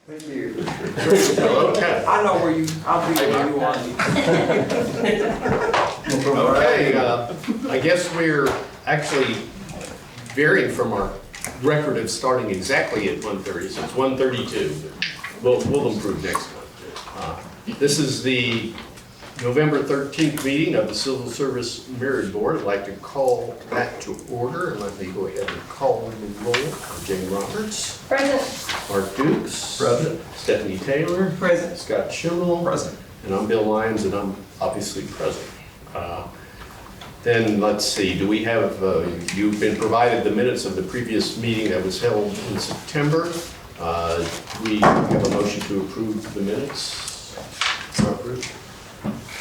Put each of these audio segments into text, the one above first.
Thank you. Okay. I know where I'll be where you want me. Okay, I guess we're actually varying from our record of starting exactly at 1:30, so it's 1:32. We'll improve next time. This is the November 13th meeting of the Civil Service Merit Board. I'd like to call that to order, and let me go ahead and call the roll. Jane Roberts. Present. Mark Dukes. Present. Stephanie Taylor. Present. Scott Schimmel. Present. And I'm Bill Lyons, and I'm obviously present. Then let's see, do we have, you've been provided the minutes of the previous meeting that was held in September. We have a motion to approve the minutes. Approved.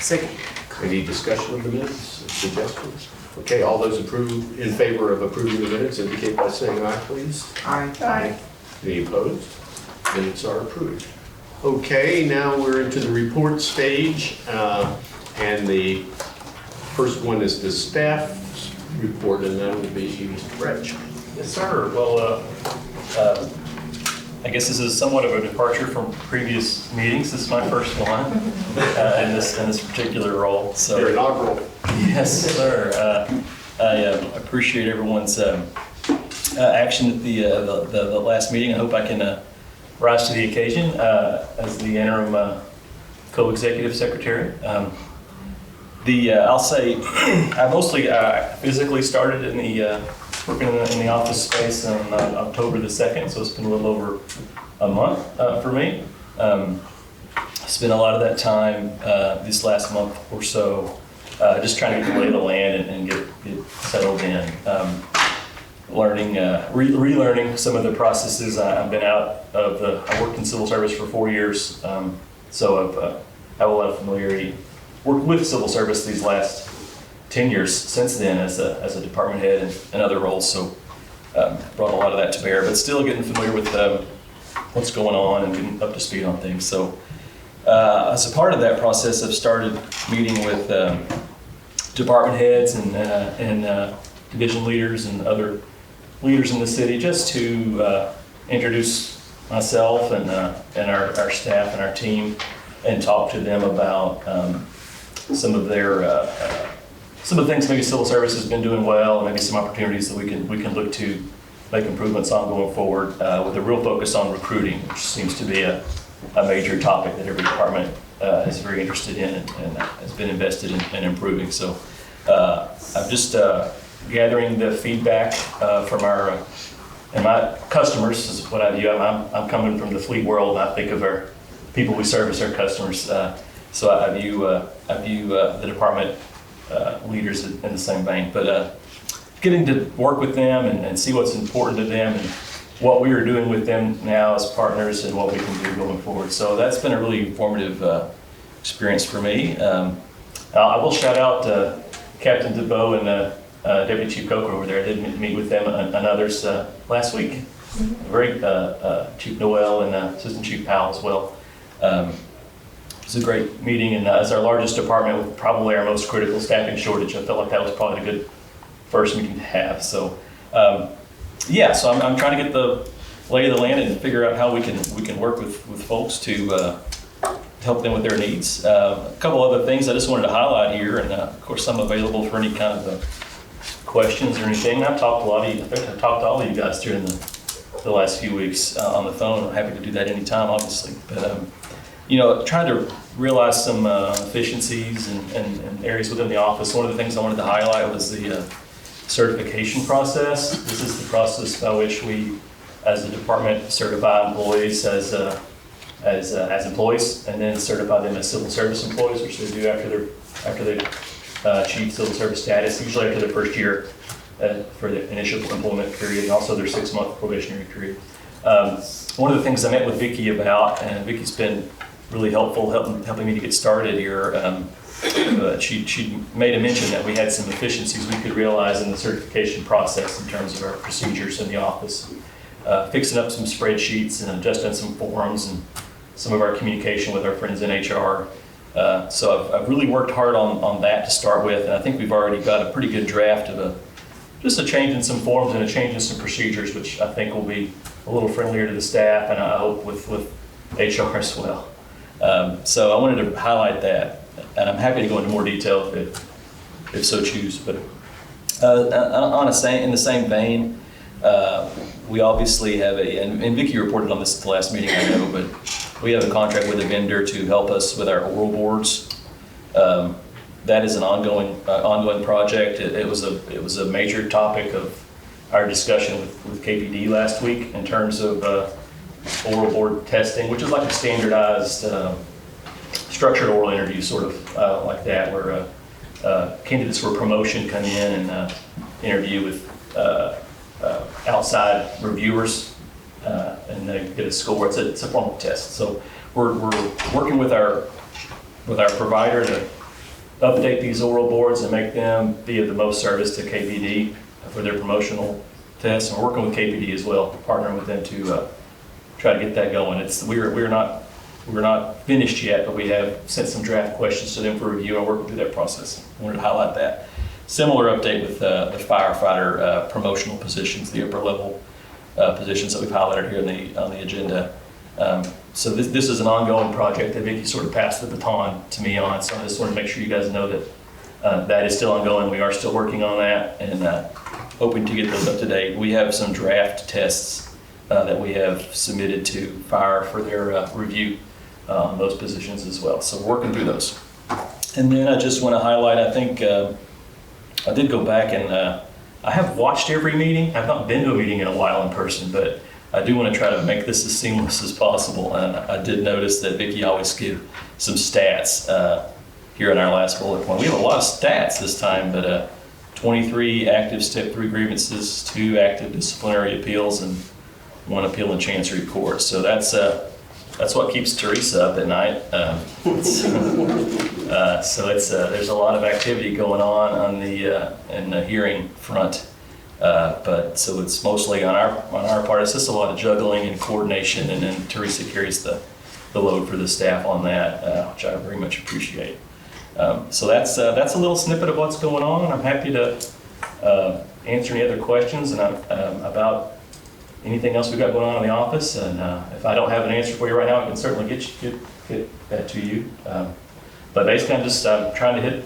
Second. Any discussion of the minutes, suggestions? Okay, all those in favor of approving the minutes indicate by saying aye, please. Aye. Any opposed? Minutes are approved. Okay, now we're into the report stage, and the first one is the staff's report, and that will be Mr. French. Yes, sir. Well, I guess this is somewhat of a departure from previous meetings. This is my first one in this particular role. Your So, inaugural. yes, sir. I appreciate everyone's action at the last meeting. I hope I can rise to the occasion as the interim co-executive secretary. I'll say I mostly physically started in the working in the office space on October the 2nd, so it's been a little over a month for me. Spent a lot of that time this last month or so just trying to get the lay of the land and get settled in. Learning, relearning some of the processes. I've been out of I worked in civil service for 4 years, so I have a lot of familiarity. Worked with civil service these last 10 years since then as a department head and other roles, so brought a lot of that to bear, but still getting familiar with what's going on and getting up to speed on things. So as a part of that process, I've started meeting with department heads and division leaders and other leaders in the city just to introduce myself and our staff and our team and talk to them about some of the things maybe civil service has been doing well, and maybe some opportunities that we can look to make improvements on going forward, with a real focus on recruiting, which seems to be a major topic that every department is very interested in and has been invested in improving. So I'm just gathering the feedback from our and my customers is what I view. I'm coming from the fleet world, and I think of our people we service, our customers. So I view the department leaders in the same vein, but getting to work with them and see what's important to them and what we are doing with them now as partners and what we can do going forward. So that's been a really informative experience for me. I will shout out Captain DeBoe and Deputy Chief Coker over there. I did meet with them and others last week. Very Chief Noel and Assistant Chief Powell as well. It was a great meeting, and as our largest department with probably our most critical staffing shortage, I felt like that was probably a good first meeting to have. So, so I'm trying to get the lay of the land and figure out how we can work with folks to help them with their needs. A couple other things I just wanted to highlight here, and of course I'm available for any kind of questions or anything. I've talked to a lot of you. I think I've talked to all of you guys during the last few weeks on the phone. I'm happy to do that anytime, obviously, but. Trying to realize some efficiencies and areas within the office. One of the things I wanted to highlight was the certification process. This is the process by which we, as a department, certify employees as employees, and then certify them as civil service employees, which they do after they achieve civil service status, usually after their first year for the initial employment period, and also their 6-month probationary period. One of the things I met with Vicki about, and Vicki's been really helpful helping me to get started here. She made a mention that we had some efficiencies we could realize in the certification process in terms of our procedures in the office, fixing up some spreadsheets and adjusting some forms and some of our communication with our friends in HR. So I've really worked hard on that to start with, and I think we've already got a pretty good draft of just a change in some forms and a change in some procedures, which I think will be a little friendlier to the staff, and I hope with HR as well. So I wanted to highlight that, and I'm happy to go into more detail if so choose. But in the same vein, we obviously have and Vicki reported on this at the last meeting, I know, but we have a contract with a vendor to help us with our oral boards. That is an ongoing project. It was a major topic of our discussion with KPD last week in terms of oral board testing, which is like a standardized structured oral interview, sort of like that, where candidates for promotion come in and interview with outside reviewers, and they get a score. It's a formal test. So we're working with our provider to update these oral boards and make them be of the most service to KPD for their promotional tests. And we're working with KPD as well, partnering with them to try to get that going. We're not finished yet, but we have sent some draft questions to them for review and working through that process. I wanted to highlight that. Similar update with the firefighter promotional positions, the upper level positions that we've highlighted here on the agenda. So this is an ongoing project that Vicki sort of passed the baton to me on. So I just wanted to make sure you guys know that that is still ongoing. We are still working on that and hoping to get those up to date. We have some draft tests that we have submitted to fire for their review on those positions as well. So we're working through those. And then I just want to highlight, I think I did go back and I have watched every meeting. I've not been to a meeting in a while in person, but I do want to try to make this as seamless as possible. And I did notice that Vicki always gives some stats here in our last bullet point. We have a lot of stats this time, but 23 active Step 3 grievances, 2 active disciplinary appeals, and 1 appeal in Chancery Court. So that's what keeps Teresa up at night. So there's a lot of activity going on in the hearing front. But so it's mostly on our part. It's just a lot of juggling and coordination, and then Teresa carries the load for the staff on that, which I very much appreciate. So that's a little snippet of what's going on. I'm happy to answer any other questions and about anything else we've got going on in the office. And if I don't have an answer for you right now, I can certainly get that to you. But basically, I'm just trying to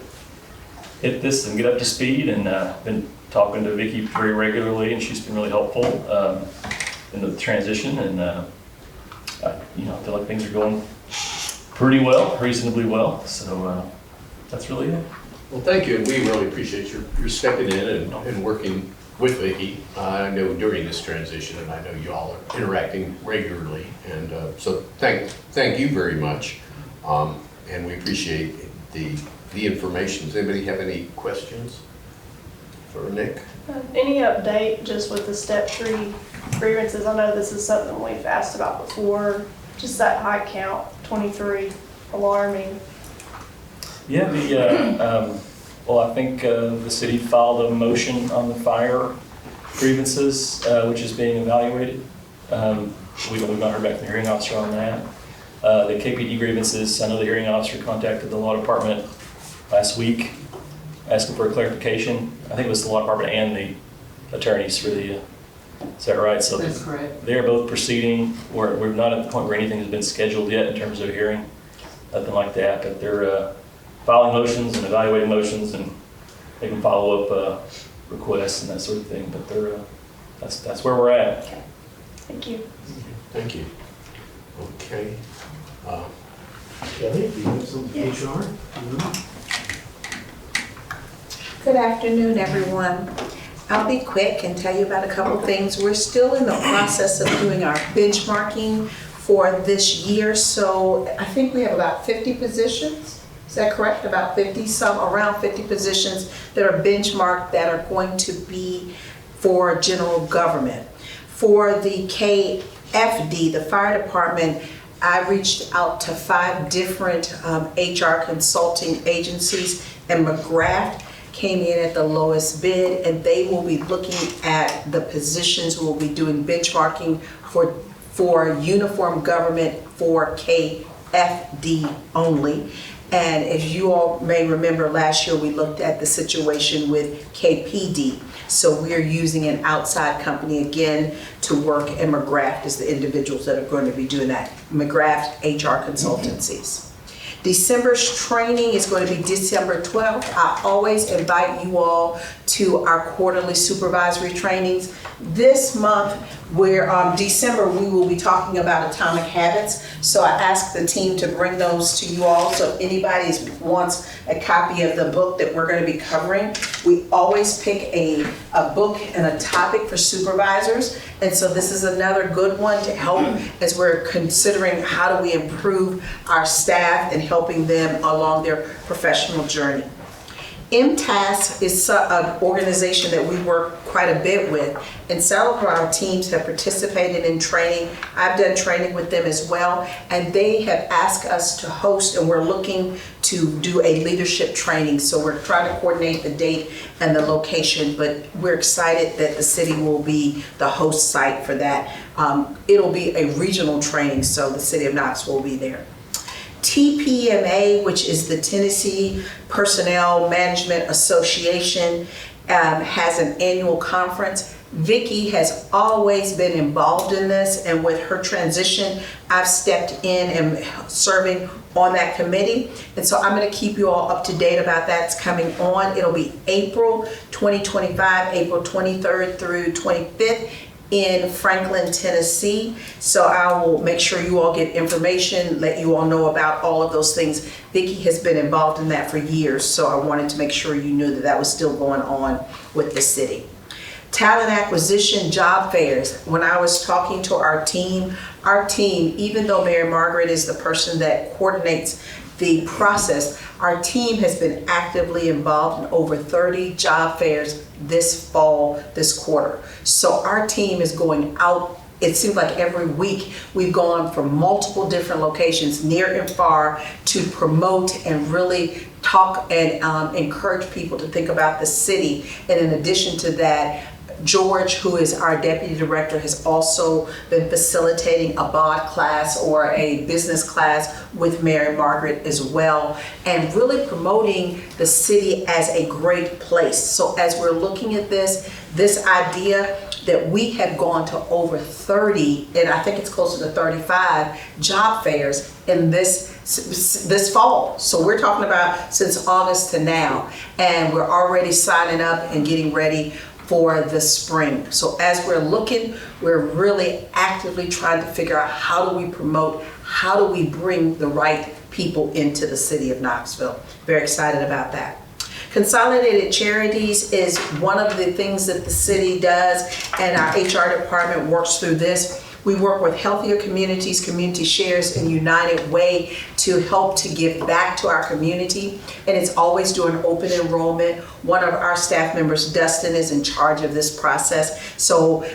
hit this and get up to speed, and been talking to Vicki very regularly, and she's been really helpful in the transition. And I feel like things are going pretty well, reasonably well. So that's really it. Well, thank you, and we really appreciate your stepping in and working with Vicki. I know during this transition, and I know you all are interacting regularly, and so thank you very much, and we appreciate the information. Does anybody have any questions for Nick? Any update just with the Step 3 grievances? I know this is something we've asked about before, just that high count, 23, alarming. Yeah, well, I think the city filed a motion on the fire grievances, which is being evaluated. We've not heard back from the hearing officer on that. The KPD grievances, I know the hearing officer contacted the law department last week asking for a clarification. I think it was the law department and the attorneys for the, is that right? So that's correct. They're both proceeding. We're not at the point where anything has been scheduled yet in terms of hearing, nothing like that, but they're filing motions and evaluating motions, and they can follow up requests and that sort of thing. But they're that's where we're at. Okay. Thank you. Thank you. Okay. Kelly, do you have some HR? Good afternoon, everyone. I'll be quick and tell you about a couple things. We're still in the process of doing our benchmarking for this year, so I think we have about 50 positions. Is that correct? About 50, around 50 positions that are benchmarked that are going to be for general government. For the KFD, the fire department, I reached out to 5 different HR consulting agencies, and McGrath came in at the lowest bid, and they will be looking at the positions. We'll be doing benchmarking for uniform government for KFD only. And as you all may remember, last year we looked at the situation with KPD. So we are using an outside company again to work, and McGrath is the individuals that are going to be doing that. McGrath HR Consultancies. December's training is going to be December 12th. I always invite you all to our quarterly supervisory trainings. This month, December, we will be talking about atomic habits. So I asked the team to bring those to you all. So if anybody wants a copy of the book that we're going to be covering, we always pick a book and a topic for supervisors. And so this is another good one to help as we're considering how do we improve our staff and helping them along their professional journey. MTAS is an organization that we work quite a bit with, and several of our teams have participated in training. I've done training with them as well, and they have asked us to host, and we're looking to do a leadership training. So we're trying to coordinate the date and the location, but we're excited that the city will be the host site for that. It'll be a regional training, so the city of Knoxville will be there. TPMA, which is the Tennessee Personnel Management Association, has an annual conference. Vicki has always been involved in this, and with her transition, I've stepped in and serving on that committee. And so I'm going to keep you all up to date about that. It's coming on. It'll be April 2025, April 23rd through 25th. In Franklin, Tennessee. So I will make sure you all get information, let you all know about all of those things. Vicki has been involved in that for years, so I wanted to make sure you knew that that was still going on with the city. Talent acquisition job fairs. When I was talking to our team, even though Mary Margaret is the person that coordinates the process, our team has been actively involved in over 30 job fairs this fall, this quarter. So our team is going out, it seems like every week we've gone from multiple different locations, near and far, to promote and really talk and encourage people to think about the city. And in addition to that, George, who is our deputy director, has also been facilitating a BOD class or a business class with Mary Margaret as well, and really promoting the city as a great place. So as we're looking at this idea that we have gone to over 30, and I think it's closer to 35 job fairs in this fall. So we're talking about since August to now, and we're already signing up and getting ready for the spring. So as we're looking, we're really actively trying to figure out how do we promote, how do we bring the right people into the city of Knoxville. Very excited about that. Consolidated Charities is one of the things that the city does, and our HR department works through this. We work with Healthier Communities, Community Shares, and United Way to help to give back to our community. And it's always doing open enrollment. One of our staff members, Dustin, is in charge of this process. So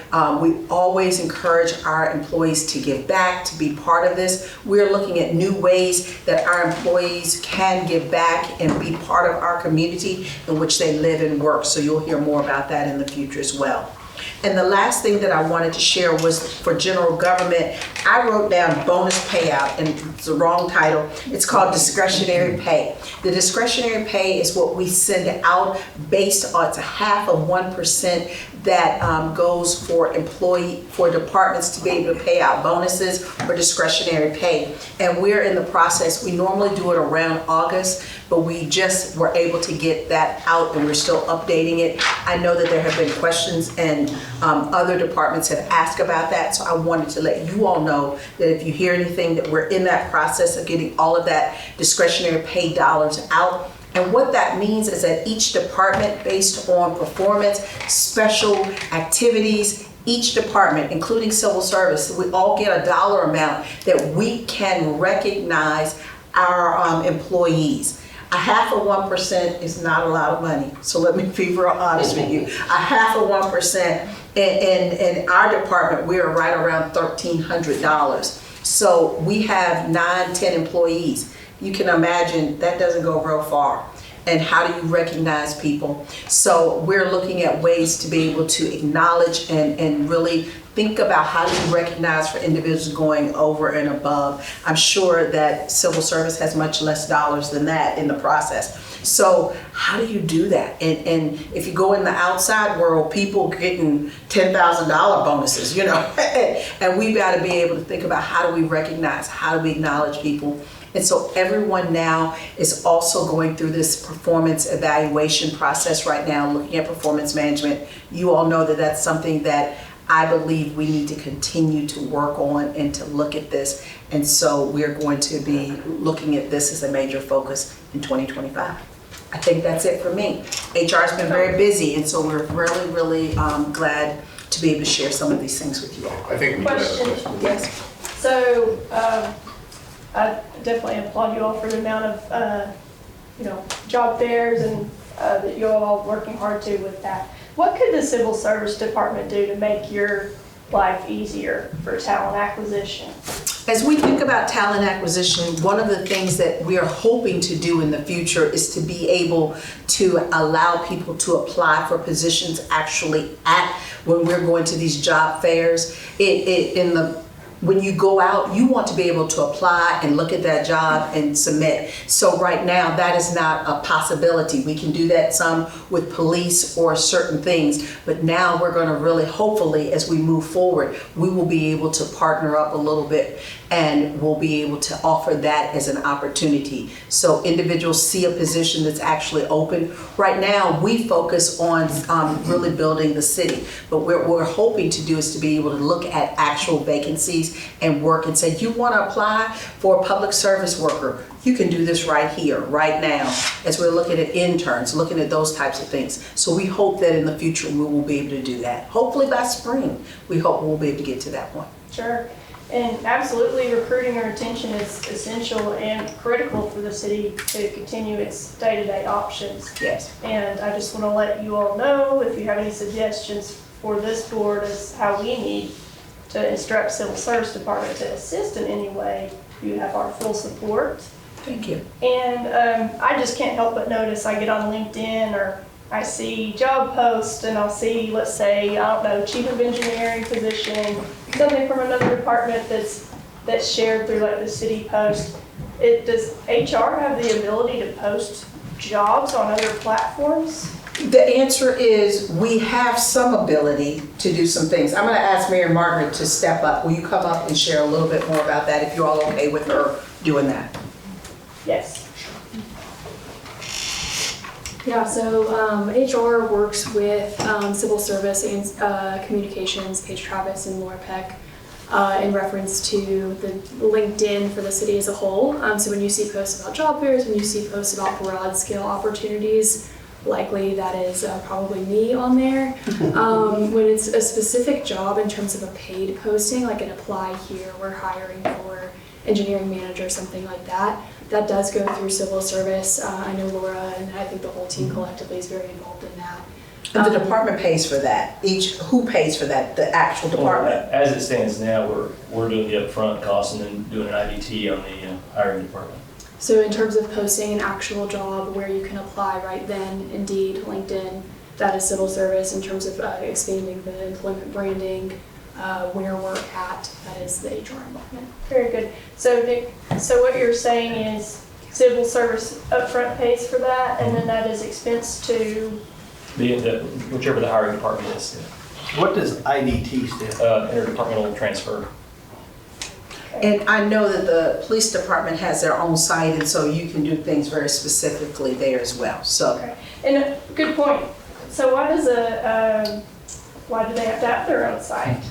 we always encourage our employees to give back, to be part of this. We're looking at new ways that our employees can give back and be part of our community in which they live and work. So you'll hear more about that in the future as well. And the last thing that I wanted to share was for general government. I wrote down bonus payout, and it's the wrong title. It's called discretionary pay. The discretionary pay is what we send out based on, it's a 0.5% that goes for departments to be able to pay out bonuses or discretionary pay. And we're in the process. We normally do it around August, but we just were able to get that out, and we're still updating it. I know that there have been questions, and other departments have asked about that, so I wanted to let you all know that if you hear anything, that we're in that process of getting all of that discretionary pay dollars out. And what that means is that each department, based on performance, special activities, each department, including civil service, we all get a dollar amount that we can recognize our employees. 0.5% is not a lot of money. So let me be real honest with you. 0.5% in our department, we are right around $1,300. So we have 9-10 employees. You can imagine that doesn't go real far. and how do you recognize people. So we're looking at ways to be able to acknowledge and really think about how do you recognize for individuals going over and above. I'm sure that civil service has much less dollars than that in the process. So how do you do that? And if you go in the outside world, people getting $10,000 bonuses, you know, and we've got to be able to think about how do we recognize, how do we acknowledge people. And so everyone now is also going through this performance evaluation process right now, looking at performance management. You all know that that's something that I believe we need to continue to work on and to look at this. And so we're going to be looking at this as a major focus in 2025. I think that's it for me. HR has been very busy, and so we're really glad to be able to share some of these things with you all. I think we do have a question. Yes. So, I definitely applaud you all for the amount of, job fairs and that you all are working hard to with that. What could the Civil Service Department do to make your life easier for talent acquisition? As we think about talent acquisition, one of the things that we are hoping to do in the future is to be able to allow people to apply for positions actually when we're going to these job fairs. When you go out, you want to be able to apply and look at that job and submit. So right now, that is not a possibility. We can do that some with police or certain things, but now we're going to really, hopefully, as we move forward, we will be able to partner up a little bit and we'll be able to offer that as an opportunity. So individuals see a position that's actually open. Right now, we focus on really building the city, but what we're hoping to do is to be able to look at actual vacancies and work and say, you want to apply for a public service worker, you can do this right here, right now, as we're looking at interns, looking at those types of things. So we hope that in the future we will be able to do that. Hopefully by spring, we hope we'll be able to get to that point. Sure. And absolutely, recruiting or retention is essential and critical for the city to continue its day-to-day options. Yes. And I just want to let you all know, if you have any suggestions for this board as how we need to instruct Civil Service Department to assist in any way, you have our full support. Thank you. And I just can't help but notice, I get on LinkedIn or I see job posts and I'll see, let's say, I don't know, chief of engineering position, something from another department that's shared through like the city post. Does HR have the ability to post jobs on other platforms? The answer is we have some ability to do some things. I'm going to ask Mary Margaret to step up. Will you come up and share a little bit more about that if you're all okay with her doing that? Yes. Yeah, so HR works with civil service and communications, Paige Travis and Laura Peck, in reference to the LinkedIn for the city as a whole. So when you see posts about job fairs, when you see posts about broad scale opportunities, likely that is probably me on there. When it's a specific job in terms of a paid posting, like an apply here, we're hiring for engineering manager, something like that, that does go through civil service. I know Laura and I think the whole team collectively is very involved in that. And the department pays for that. Who pays for that? The actual department? As it stands now, we're doing the upfront cost and then doing an IDT on the hiring department. So in terms of posting an actual job where you can apply right then, Indeed, LinkedIn, that is civil service. In terms of expanding the employment branding, where we're at, that is the HR involvement. Very good. So Nick, so what you're saying is civil service upfront pays for that, and then that is expense to Whichever the hiring department is. What does IDT stand for? Interdepartmental transfer. And I know that the police department has their own site, and so you can do things very specifically there as well. So, okay. And a good point. So why do they have to have their own site?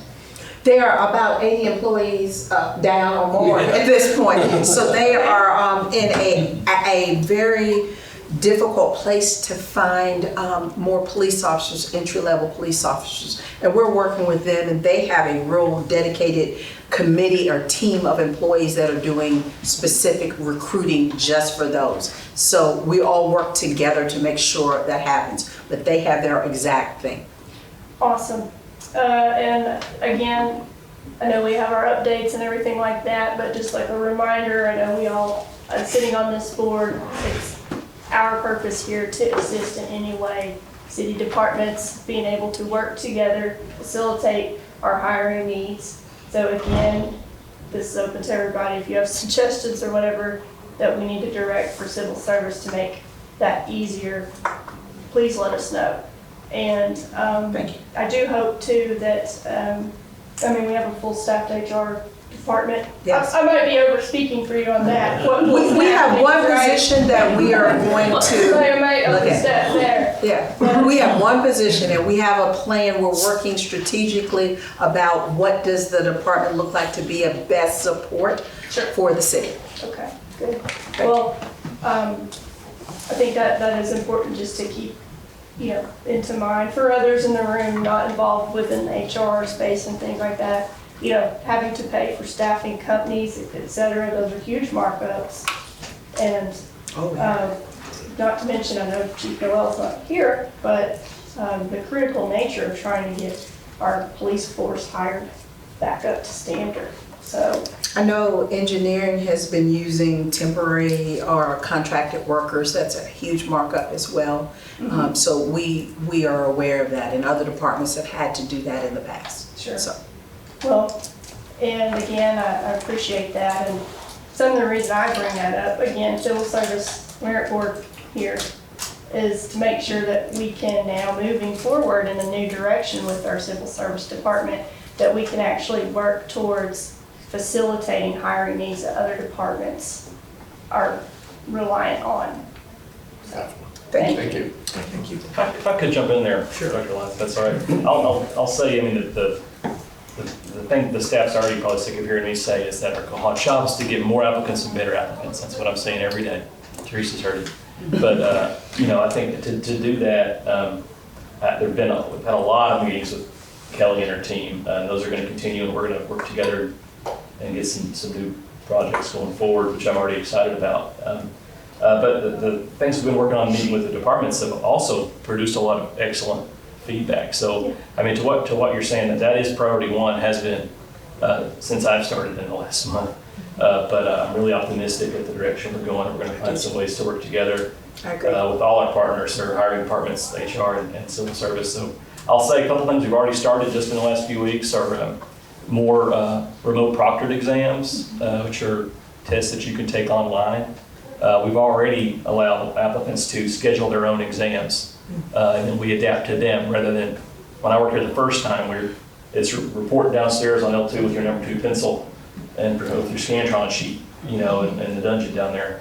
there are about 80 employees down or more at this point. So they are in a very difficult place to find more police officers, entry-level police officers. And we're working with them, and they have a real dedicated committee or team of employees that are doing specific recruiting just for those. So we all work together to make sure that happens, but they have their exact thing. Awesome. And again, I know we have our updates and everything like that, but just like a reminder, I know we all, sitting on this board, it's our purpose here to assist in any way. City departments being able to work together, facilitate our hiring needs. So again, this is open to everybody. If you have suggestions or whatever that we need to direct for civil service to make that easier, please let us know. And Thank you. I do hope too that, we have a full staffed HR department. Yes. I might be over speaking for you on that. We have one position that we are going So I to, might look at. overstep there. yeah, we have one position and we have a plan. We're working strategically about what does the department look like to be a best support Sure. for the city. Okay, good. Well, I think that is important just to keep, into mind for others in the room not involved within the HR space and things like that. Having to pay for staffing companies, et cetera, those are huge markups. And not to mention, I know Chief Noel's not here, but the critical nature of trying to get our police force hired back up to standard. So I know engineering has been using temporary or contracted workers. That's a huge markup as well. So we are aware of that, and other departments have had to do that in the past. Sure. So. Well, and again, I appreciate that, and some of the reason I bring that up, again, Civil Service Merit Board here, is to make sure that we can now, moving forward in a new direction with our Civil Service Department, that we can actually work towards facilitating hiring needs that other departments are reliant on. So, thank you. Thank you. If I could jump in there, Dr. Lyons, that's all right. I'll say, the thing the staff's already probably sick of hearing me say is that our job is to get more applicants and better applicants. That's what I'm saying every day. Teresa's heard it. But, I think to do that, we've had a lot of meetings with Kelly and her team. Those are going to continue, and we're going to work together and get some new projects going forward, which I'm already excited about. But the things we've been working on, meeting with the departments, have also produced a lot of excellent feedback. So, to what you're saying, that is priority one, has been since I've started in the last month. But I'm really optimistic at the direction we're going. We're going to find some ways to work together with all our partners, our hiring departments, HR and civil service. So I'll say a couple things we've already started just in the last few weeks are more remote proctored exams, which are tests that you can take online. We've already allowed applicants to schedule their own exams, and then we adapt to them rather than, when I worked here the first time, it's report downstairs on L2 with your number 2 pencil and with your Scantron sheet, in the dungeon down there.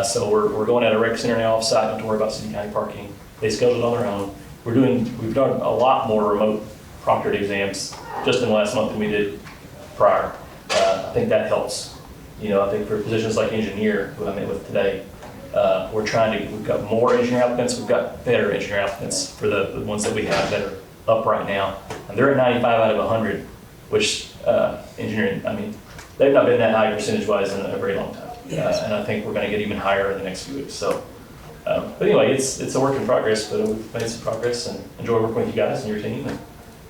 So we're going at a rec center now off-site, don't have to worry about city county parking. They schedule it on their own. We've done a lot more remote proctored exams just in the last month than we did prior. I think that helps. I think for positions like engineer, who I met with today, we've got more engineer applicants, we've got better engineer applicants for the ones that we have that are up right now. And they're at 95 out of 100, which engineering, they've not been that high percentage-wise in a very long time. Yes. And I think we're going to get even higher in the next few weeks. So, but anyway, it's a work in progress, but we've made some progress and enjoy working with you guys and your team, and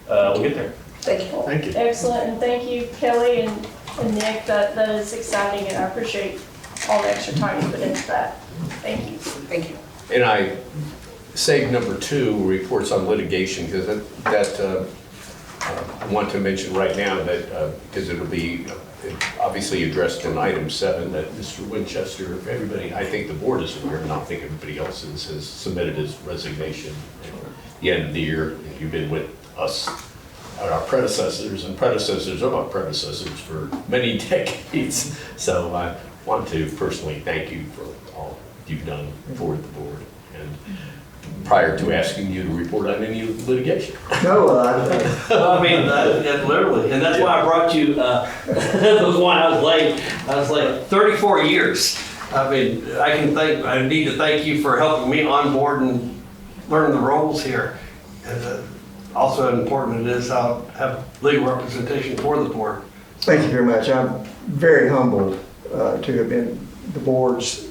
we'll get there. Thank you. Thank you. Excellent, and thank you, Kelly and Nick. That is exciting, and I appreciate all the extra time you put into that. Thank you. Thank you. And I saved number 2, reports on litigation, because that I want to mention right now that, because it'll be obviously addressed in item 7, that Mr. Winchester, everybody, I think the board is aware, and I think everybody else has submitted his resignation at the end of the year. You've been with us, our predecessors and predecessors of our predecessors for many decades. So I want to personally thank you for all you've done for the board, and prior to asking you to report on any litigation. No, Literally, and that's why I brought you, that was why I was late. I was like 34 years. I need to thank you for helping me on board and learn the roles here. And also important it is I'll have legal representation for the board. Thank you very much. I'm very humbled to have been the board's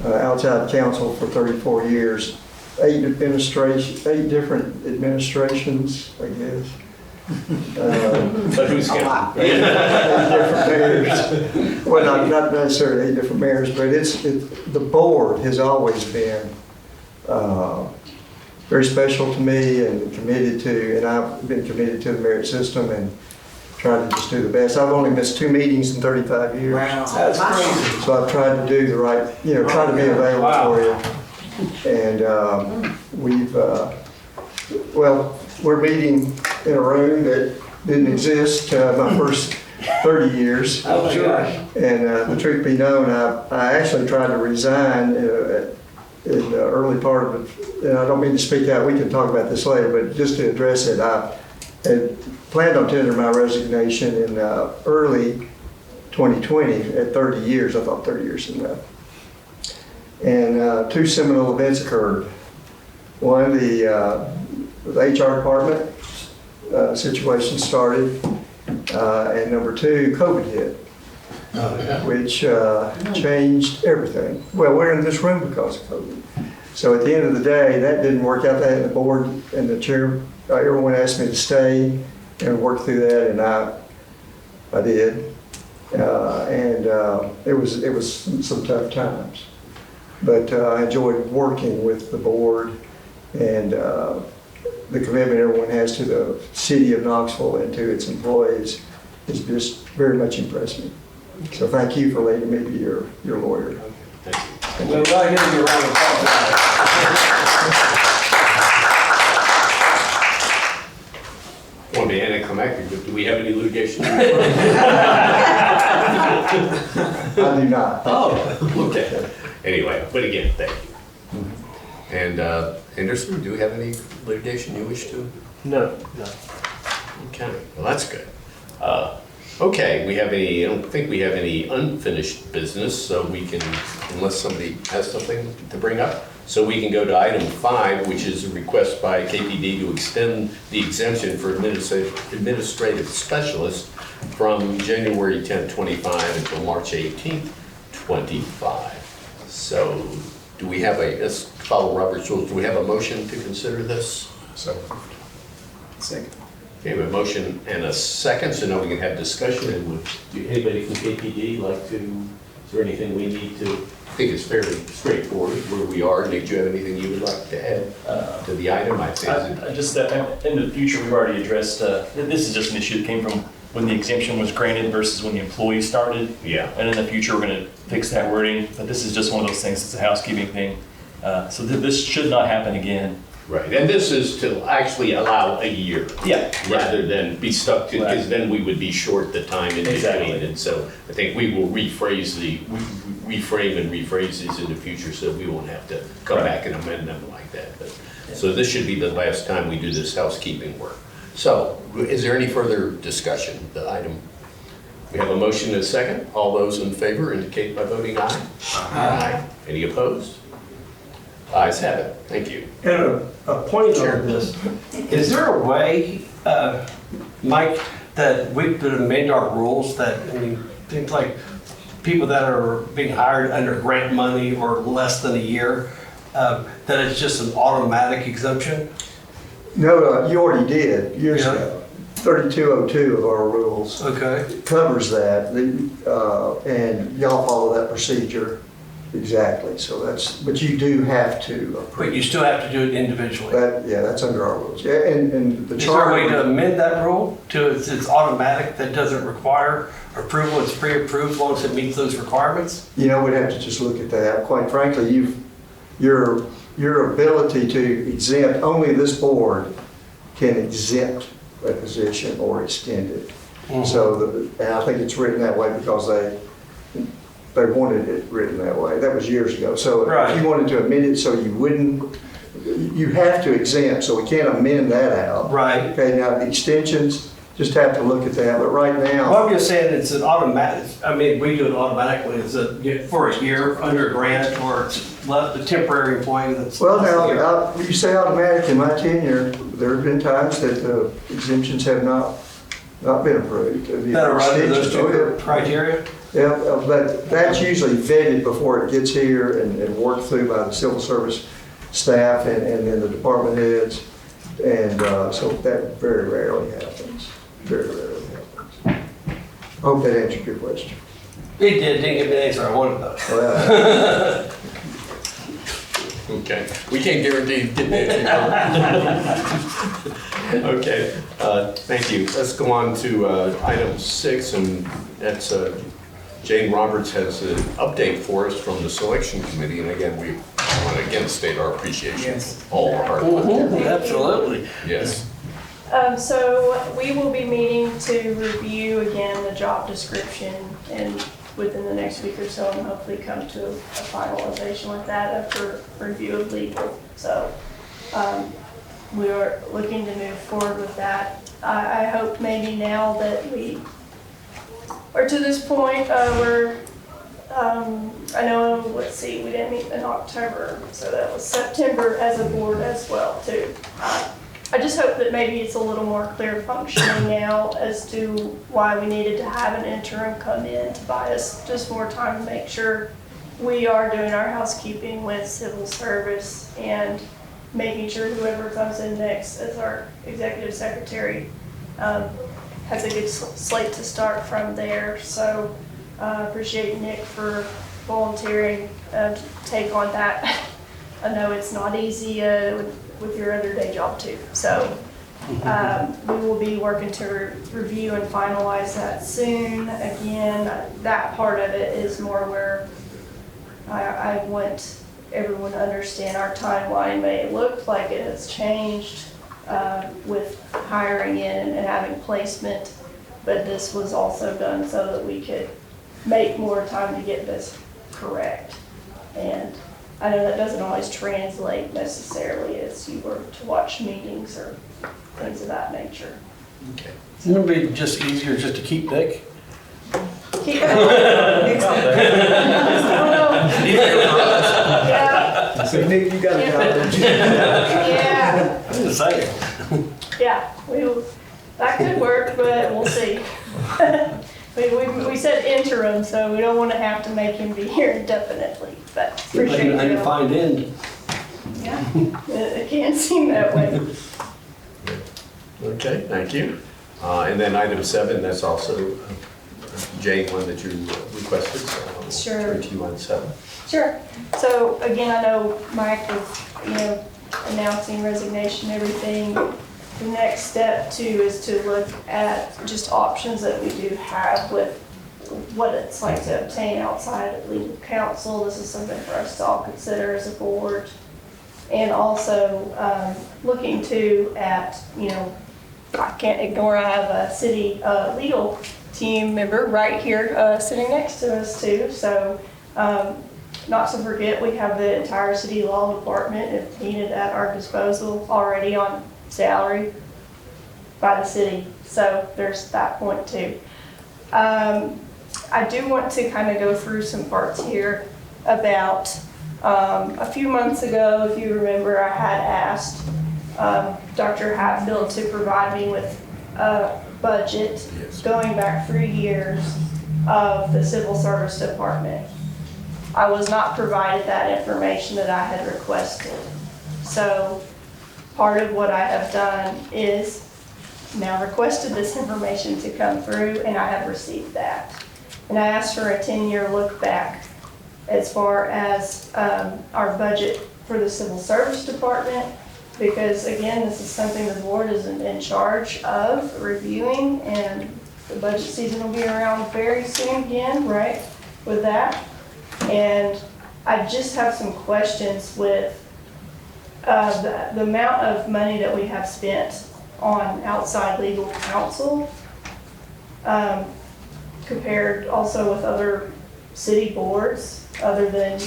outside counsel for 34 years. 8 different administrations, I guess. But who's counting? 8 different mayors. Well, not necessarily 8 different mayors, but the board has always been very special to me and committed to, and I've been committed to the merit system and tried to just do the best. I've only missed 2 meetings in 35 years. That's crazy. So I've tried to do the right, try to be available for you. And we're meeting in a room that didn't exist my first 30 years. Oh, sure. And the truth be known, I actually tried to resign in the early part of it. And I don't mean to speak out, we can talk about this later, but just to address it, I had planned on tendering my resignation in early 2020 at 30 years. I thought 30 years is enough. And 2 seminal events occurred. One, the HR department situation started, and number 2, COVID hit, which changed everything. Well, we're in this room because of COVID. So at the end of the day, that didn't work out. The board and the chair, everyone asked me to stay and work through that, and I did. It was some tough times. But I enjoyed working with the board, and the commitment everyone has to the city of Knoxville and to its employees has just very much impressed me. So thank you for letting me be your lawyer. Thank you. Well, I give you a round of applause. Want to be anticlimactic, but do we have any litigation? I do not. Oh, okay. Anyway, but again, thank you. And Anderson, do we have any litigation you wish to? No. Okay, well, that's good. Okay, I don't think we have any unfinished business, so we can, unless somebody has something to bring up, so we can go to item 5, which is a request by KPD to extend the exemption for administrative specialists from January 10th, 25 until March 18th, 25. So do we have let's follow Robert's rules, do we have a motion to consider this? So, second. Okay, we have a motion and a second, so now we can have discussion. And would anybody from KPD like to, is there anything we need to, I think it's fairly straightforward where we are. Nick, do you have anything you would like to add to the item? I think Just in the future, we've already addressed, this is just an issue that came from when the exemption was granted versus when the employee started. Yeah. And in the future, we're going to fix that wording, but this is just one of those things, it's a housekeeping thing. So this should not happen again. Right, and this is to actually allow a year. Yeah. Rather than be stuck to, because Right. then we would be short the time in between. Exactly. And so I think we will reframe and rephrase these in the future so we won't have to come Right. back and amend them like that. But, so this should be the last time we do this housekeeping work. So is there any further discussion? The item, we have a motion and a second. All those in favor indicate by voting aye. Aye. Any opposed? Ayes have it. Thank you. And a point on this, is there a way, Mike, that we could amend our rules that, I mean, things like people that are being hired under grant money or less than a year, that it's just an automatic exemption? No, you already did years Yeah. ago. 3202 of our rules Okay. covers that, and y'all follow that procedure exactly. So but you do have to But approve. you still have to do it individually. That's under our rules. Yeah, and the Is there a way to charter. amend that rule to it's automatic, that doesn't require approval, it's pre-approved as long as it meets those requirements? We'd have to just look at that. Quite frankly, your ability to exempt, only this board can exempt a position or extend it. So, and I think it's written that way because they wanted it written that way. That was years ago. So Right. if you wanted to amend it so you have to exempt, so we can't amend that out. Right. Okay, now the extensions, just have to look at that, but right now. Well, I'm just saying it's an automatic, I mean, we do it automatically, for a year under a grant, or it's left a temporary employee that's. Well, less than a year. now, you say automatic, in my tenure, there have been times that the exemptions have not been approved. That are under those Extensions, two criteria? Yeah, but that's usually vetted before it gets here and worked through by the civil service staff and then the department heads. And so that very rarely happens, very rarely happens. I hope that answered your question. It did, didn't give me the answer I wanted though. Well, Okay, we can't guarantee getting anything. Okay, thank you. Let's go on to item 6, and that's Jane Roberts has an update for us from the selection committee, and again, we want to again state our appreciation. Yes. All of our hard work. Absolutely. Yes. So we will be meeting to review again the job description and within the next week or so, and hopefully come to a finalization with that after review of legal. So we are looking to move forward with that. I hope maybe now that we are to this point, I know, let's see, we didn't meet in October, so that was September as a board as well too. I just hope that maybe it's a little more clear functioning now as to why we needed to have an interim come in to buy us just more time to make sure we are doing our housekeeping with civil service and making sure whoever comes in next as our executive secretary has a good slate to start from there. So appreciate Nick for volunteering to take on that. I know it's not easy with your other day job too. So we will be working to review and finalize that soon. Again, that part of it is more where I want everyone to understand our timeline may look like it has changed with hiring in and having placement, but this was also done so that we could make more time to get this correct. And I know that doesn't always translate necessarily as you were to watch meetings or things of that nature. Okay. Wouldn't it be just easier just to keep Nick? Keep it going. Yeah, So Nick, you got a job, don't you? yeah, I'm just saying. yeah. That could work, but we'll see. We said interim, so we don't want to have to make him be here indefinitely, but appreciate I can you. find in. Yeah, it can seem that way. Okay, thank you. And then item 7, that's also Jane, one that you requested. So I'll Sure. turn to you on 7. Sure. So again, I know Mike was, announcing resignation and everything. The next step too is to look at just options that we do have with what it's like to obtain outside of legal counsel. This is something for us to all consider as a board. And also looking too at, I can't ignore, I have a city legal team member right here sitting next to us too. So not to forget, we have the entire city law department, if needed, at our disposal already on salary by the city. So there's that point too. I do want to kind of go through some parts here about a few months ago, if you remember, I had asked Dr. Hatfield to provide me with a budget going back 3 years of the Civil Service Department. I was not provided that information that I had requested. So part of what I have done is now requested this information to come through, and I have received that. And I asked for a 10-year look back as far as our budget for the Civil Service Department, because again, this is something the board is in charge of reviewing, and the budget season will be around very soon again, right, with that. And I just have some questions with the amount of money that we have spent on outside legal counsel, compared also with other city boards, other than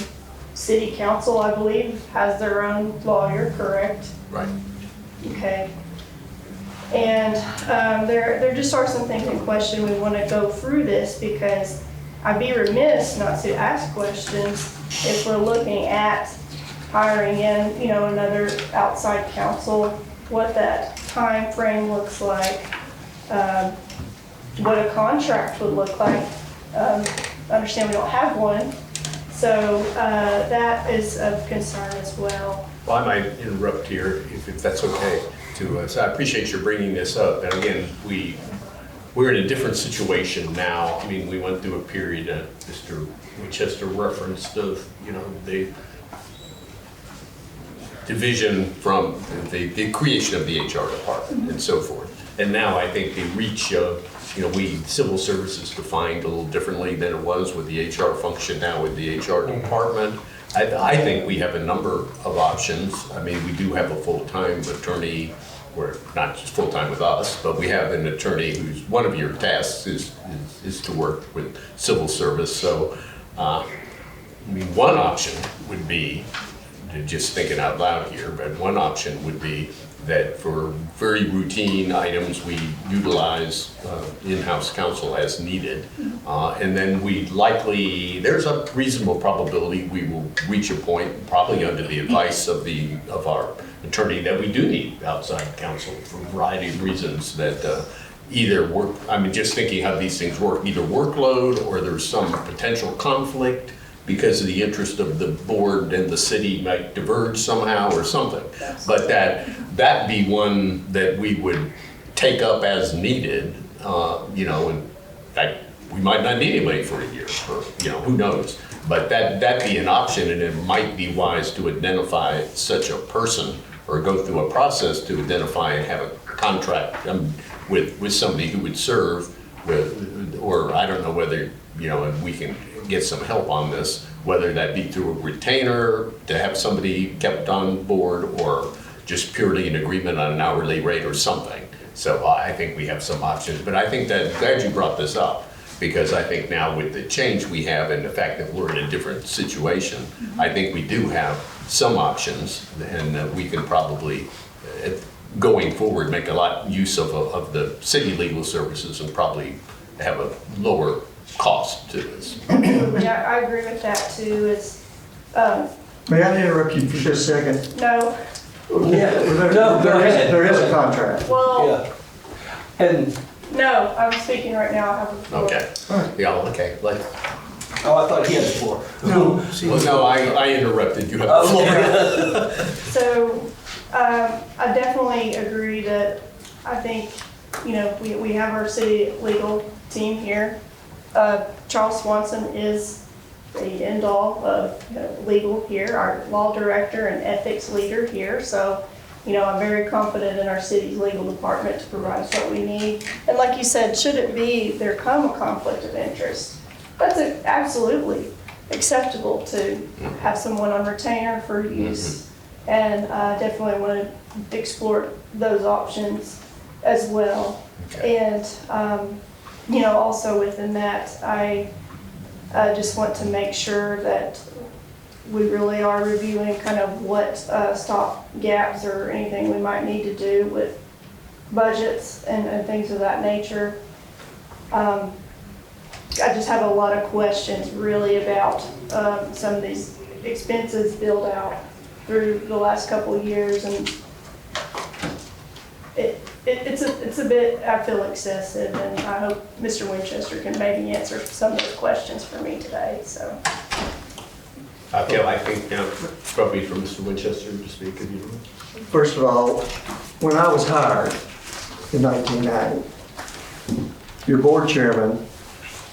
city council, I believe, has their own lawyer, correct? Right. Okay. And there just are some things in question. We want to go through this because I'd be remiss not to ask questions if we're looking at hiring in, another outside counsel, what that time frame looks like, what a contract would look like. I understand we don't have one, so that is of concern as well. Well, I might interrupt here, if that's okay. to us. I appreciate your bringing this up. And again, we're in a different situation now. I mean, we went through a period that Mr. Winchester referenced of, the division from the creation of the HR department and so forth. And now I think the reach of, civil services defined a little differently than it was with the HR function now with the HR department. I think we have a number of options. I mean, we do have a full-time attorney, or not just full-time with us, but we have an attorney who's, one of your tasks is to work with civil service. So, one option would be, just thinking out loud here, but one option would be that for very routine items, we utilize in-house counsel as needed. And then there's a reasonable probability we will reach a point, probably under the advice of our attorney, that we do need outside counsel for a variety of reasons that just thinking how these things work, either workload or there's some potential conflict because of the interest of the board and the city might diverge somehow or something. But that be one that we would take up as needed, in fact, we might not need anybody for a year, or, who knows. But that be an option, and it might be wise to identify such a person or go through a process to identify and have a contract with somebody who would serve with, or I don't know whether, and we can get some help on this, whether that be through a retainer to have somebody kept on board or just purely an agreement on an hourly rate or something. So I think we have some options, but I think glad you brought this up, because I think now with the change we have and the fact that we're in a different situation, I think we do have some options, and we can probably, going forward, make a lot use of the city legal services and probably have a lower cost to this. Yeah, I agree with that too. May I interrupt you for just a second? No, Yeah, no, go ahead. There is a contract. well, Yeah. And, no, I'm speaking right now. I have a floor. Okay. Yeah, okay. oh, I thought he had the floor. No. Well, no, I interrupted. You have the floor. So, I definitely agree that I think, we have our city legal team here. Charles Swanson is the end all of legal here, our law director and ethics leader here. So, I'm very confident in our city's legal department to provide us what we need. And like you said, should there come a conflict of interest, that's absolutely acceptable to have someone on retainer for use. And definitely want to explore those options as well. Okay. And, also within that, I just want to make sure that we really are reviewing kind of what stop gaps or anything we might need to do with budgets and things of that nature. I just have a lot of questions really about some of these expenses built out through the last couple of years, and it's a bit, I feel, excessive, and I hope Mr. Winchester can maybe answer some of those questions for me today. So. Okay, I think now probably for Mr. Winchester to speak, if you will. First of all, when I was hired in 1990, your board chairman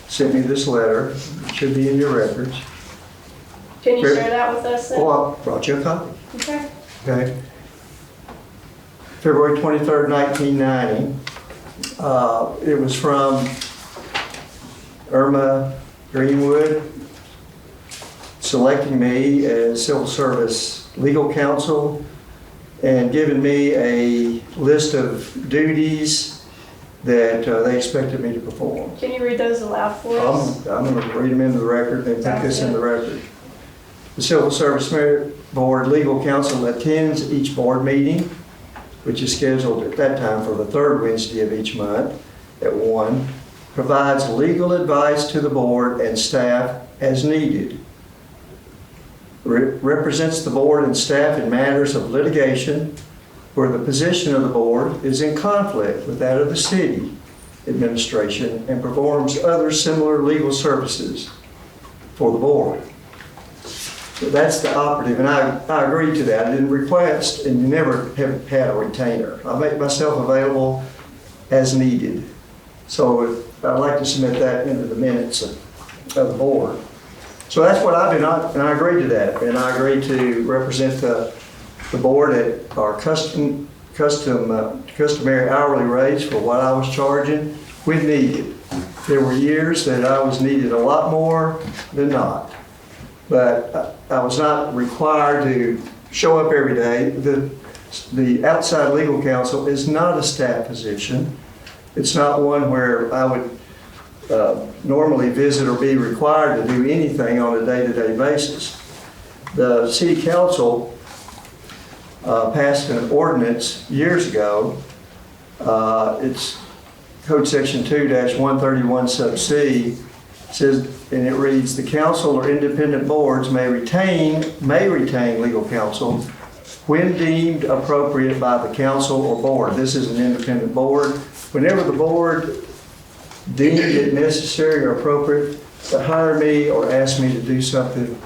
sent me this letter. It should be in your records. Can you share that with us then? Oh, I brought you a copy. Okay. Okay. February 23rd, 1990. It was from Irma Greenwood, selecting me as civil service legal counsel and giving me a list of duties that they expected me to perform. Can you read those aloud for us? I'm going to read them into the record and put this in the record. The Civil Service Board Legal Counsel attends each board meeting, which is scheduled at that time for the third Wednesday of each month at 1, provides legal advice to the board and staff as needed, represents the board and staff in matters of litigation where the position of the board is in conflict with that of the city administration, and performs other similar legal services for the board. That's the operative, and I agree to that. I didn't request, and you never have had a retainer. I make myself available as needed. So I'd like to submit that into the minutes of the board. So that's what I've been on, and I agree to that. And I agree to represent the board at our customary hourly rates for what I was charging when needed. There were years that I was needed a lot more than not. But I was not required to show up every day. The outside legal counsel is not a staff position. It's not one where I would normally visit or be required to do anything on a day-to-day basis. The city council passed an ordinance years ago. It's Code Section 2-131 sub C. Says, and it reads, the council or independent boards may retain legal counsel when deemed appropriate by the council or board. This is an independent board. Whenever the board deemed it necessary or appropriate to hire me or ask me to do something,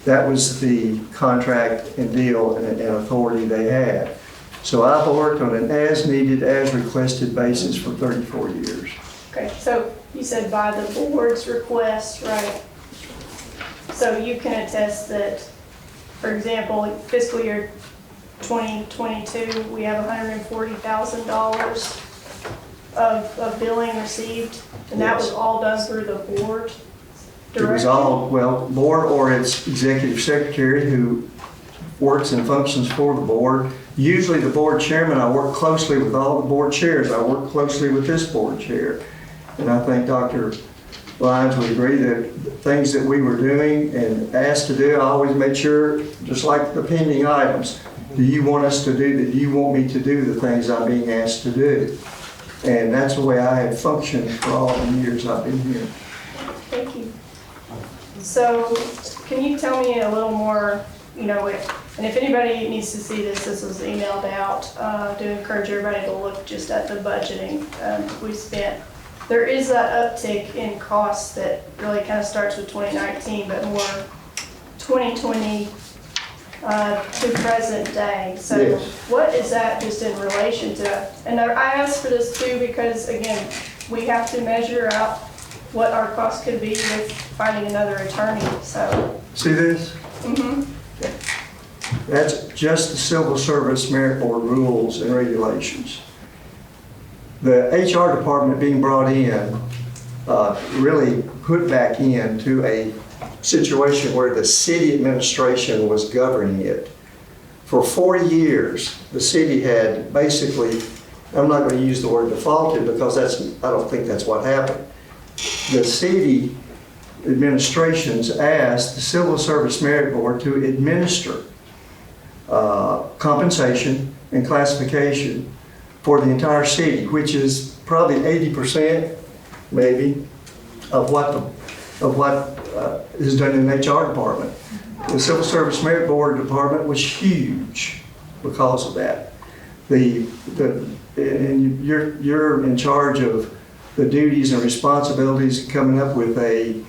that was the contract and deal and authority they had. So I've worked on an as needed, as requested basis for 34 years. Okay, so you said by the board's request, right? So you can attest that, for example, fiscal year 2022, we have $140,000 of billing received, and that was all done through the board It was directly? all, well, board or its executive secretary who works and functions for the board. Usually the board chairman, I work closely with all the board chairs. I work closely with this board chair. And I think Dr. Lyons would agree that things that we were doing and asked to do, I always made sure, just like the pending items, do you want us to do that? Do you want me to do the things I'm being asked to do? And that's the way I have functioned for all the years I've been here. Thank you. So can you tell me a little more, and if anybody needs to see this was emailed out, to encourage everybody to look just at the budgeting we spent. There is that uptick in costs that really kind of starts with 2019, but more 2020 to present day. So Yes. what is that just in relation to? And I asked for this too because, again, we have to measure out what our cost could be with finding another attorney, so. See this? Mm-hmm. That's just the Civil Service Merit Board rules and regulations. The HR department being brought in really put back into a situation where the city administration was governing it. For 40 years, the city had basically, I'm not going to use the word defaulted because I don't think that's what happened. The city administrations asked the Civil Service Merit Board to administer compensation and classification for the entire city, which is probably 80% maybe of what is done in the HR department. The Civil Service Merit Board department was huge because of that. And you're in charge of the duties and responsibilities, coming up with a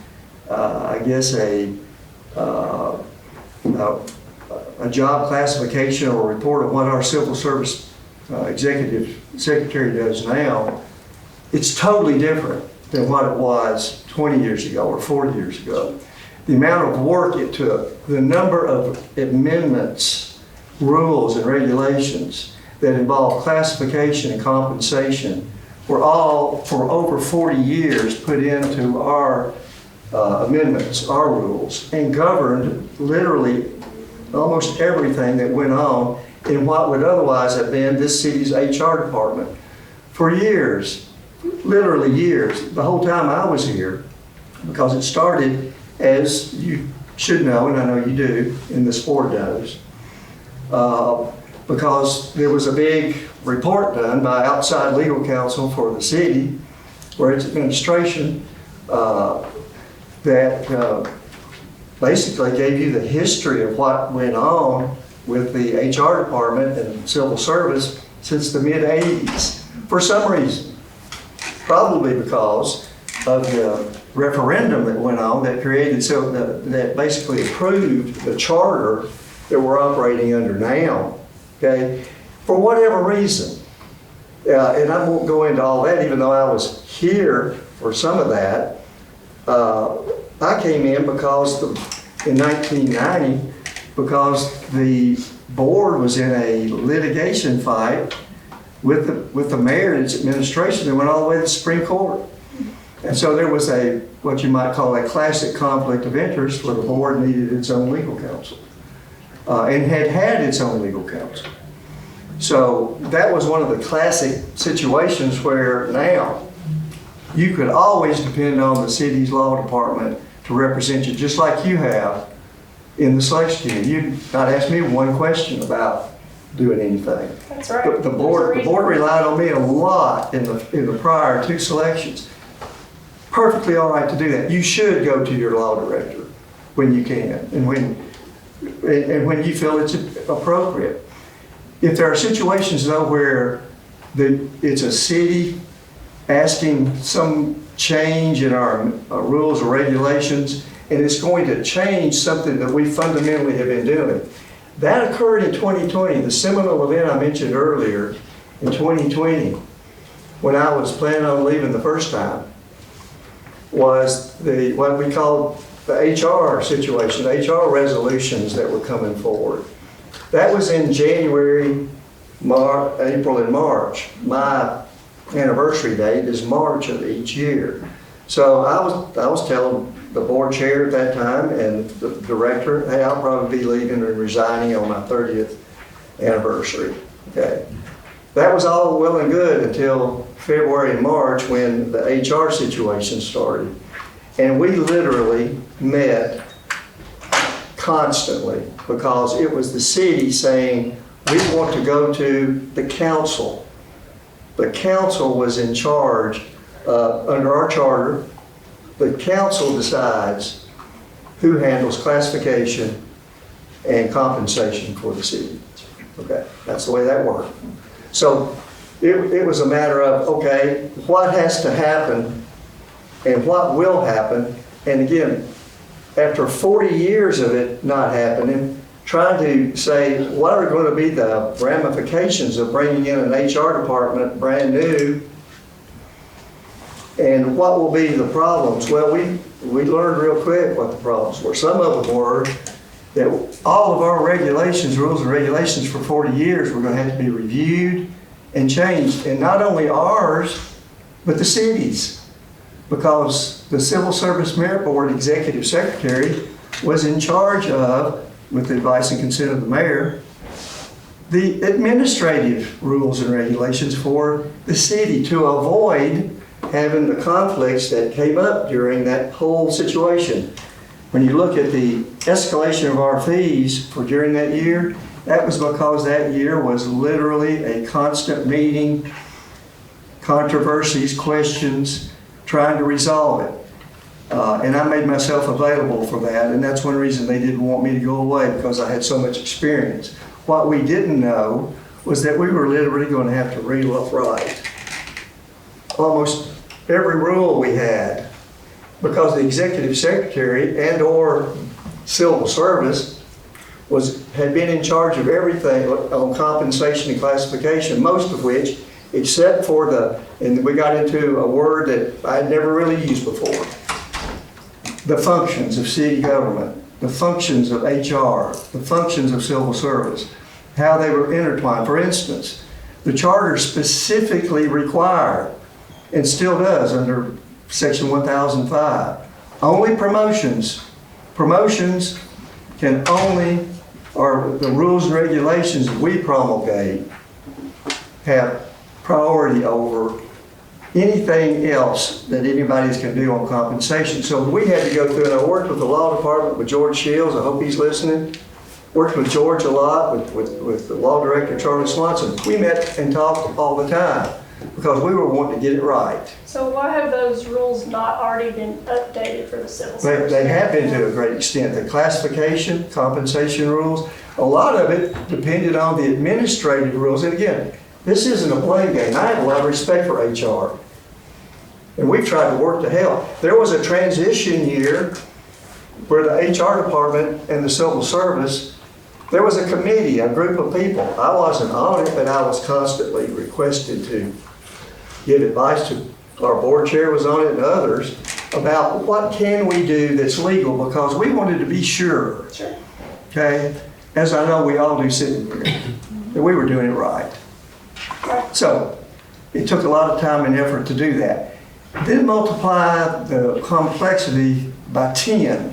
job classification or report of what our civil service executive secretary does now. It's totally different than what it was 20 years ago or 40 years ago. The amount of work it took, the number of amendments, rules, and regulations that involve classification and compensation were all, for over 40 years, put into our amendments, our rules, and governed literally almost everything that went on in what would otherwise have been this city's HR department. For years, literally years, the whole time I was here, because it started, as you should know, and I know you do, and this board does, because there was a big report done by outside legal counsel for the city, or its administration, that basically gave you the history of what went on with the HR department and civil service since the mid-'80s, for some reason. Probably because the referendum that went on that created, that basically approved the charter that we're operating under now, okay? For whatever reason, and I won't go into all that, even though I was here for some of that. I came in because in 1990, because the board was in a litigation fight with the mayor and its administration that went all the way to the Supreme Court. And so there was what you might call a classic conflict of interest where the board needed its own legal counsel and had its own legal counsel. So that was one of the classic situations where now you could always depend on the city's law department to represent you, just like you have in the selection committee. You'd not ask me one question about doing anything. That's right. But the board relied on me a lot in the prior two selections. Perfectly all right to do that. You should go to your law director when you can and when you feel it's appropriate. If there are situations though where it's a city asking some change in our rules or regulations, and it's going to change something that we fundamentally have been doing. That occurred in 2020, the seminal event I mentioned earlier in 2020, when I was planning on leaving the first time, was what we called the HR situation, the HR resolutions that were coming forward. That was in January, April and March. My anniversary date is March of each year. So I was telling the board chair at that time and the director, hey, I'll probably be leaving and resigning on my 30th anniversary. Okay. That was all well and good until February and March when the HR situation started. And we literally met constantly because it was the city saying, we want to go to the council. The council was in charge under our charter. The council decides who handles classification and compensation for the city. Okay, that's the way that worked. So it was a matter of, okay, what has to happen and what will happen. And again, after 40 years of it not happening, trying to say, what are going to be the ramifications of bringing in an HR department brand new, and what will be the problems? Well, we learned real quick what the problems were. Some of them were that all of our regulations, rules and regulations for 40 years were going to have to be reviewed and changed. And not only ours, but the cities. Because the Civil Service Merit Board Executive Secretary was in charge of, with the advice and consent of the mayor, the administrative rules and regulations for the city to avoid having the conflicts that came up during that whole situation. When you look at the escalation of our fees for during that year, that was because that year was literally a constant meeting, controversies, questions, trying to resolve it. And I made myself available for that, and that's one reason they didn't want me to go away, because I had so much experience. What we didn't know was that we were literally going to have to rewrite almost every rule we had, because the executive secretary and or civil service had been in charge of everything on compensation and classification, most of which, except for and we got into a word that I'd never really used before, the functions of city government, the functions of HR, the functions of civil service, how they were intertwined. For instance, the charter specifically required, and still does under Section 1005, only promotions can only, or the rules and regulations that we promulgate have priority over anything else that anybody's can do on compensation. So we had to go through, and I worked with the law department with George Shields, I hope he's listening. Worked with George a lot, with the law director, Charlie Swanson. We met and talked all the time because we were wanting to get it right. So why have those rules not already been updated for the civil service? They have been to a great extent. The classification, compensation rules, a lot of it depended on the administrative rules. And again, this isn't a blame game. I have a lot of respect for HR. And we've tried to work to help. There was a transition year where the HR department and the civil service, there was a committee, a group of people. I wasn't on it, but I was constantly requested to give advice to, our board chair was on it and others, about what can we do that's legal, because we wanted to be sure. Sure. Okay, as I know we all do sitting here, that we were doing it right. Right. So, it took a lot of time and effort to do that. Then multiply the complexity by 10